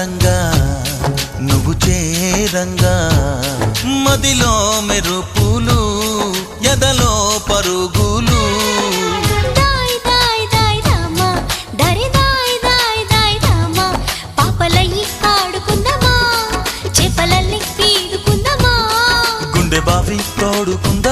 రంగా నువ్వు చేరంగా మదిలో మెరుపులు ఎదలో పరుగులు దాయ్ దాయ్ దాయ్ రామా దరి దాయ్ దాయ్ దాయ్ రామా పాపలయ్యి ఆడుకుందామా చేపలల్లి పీడుకుందామా గుండె బావి తోడుకుందామా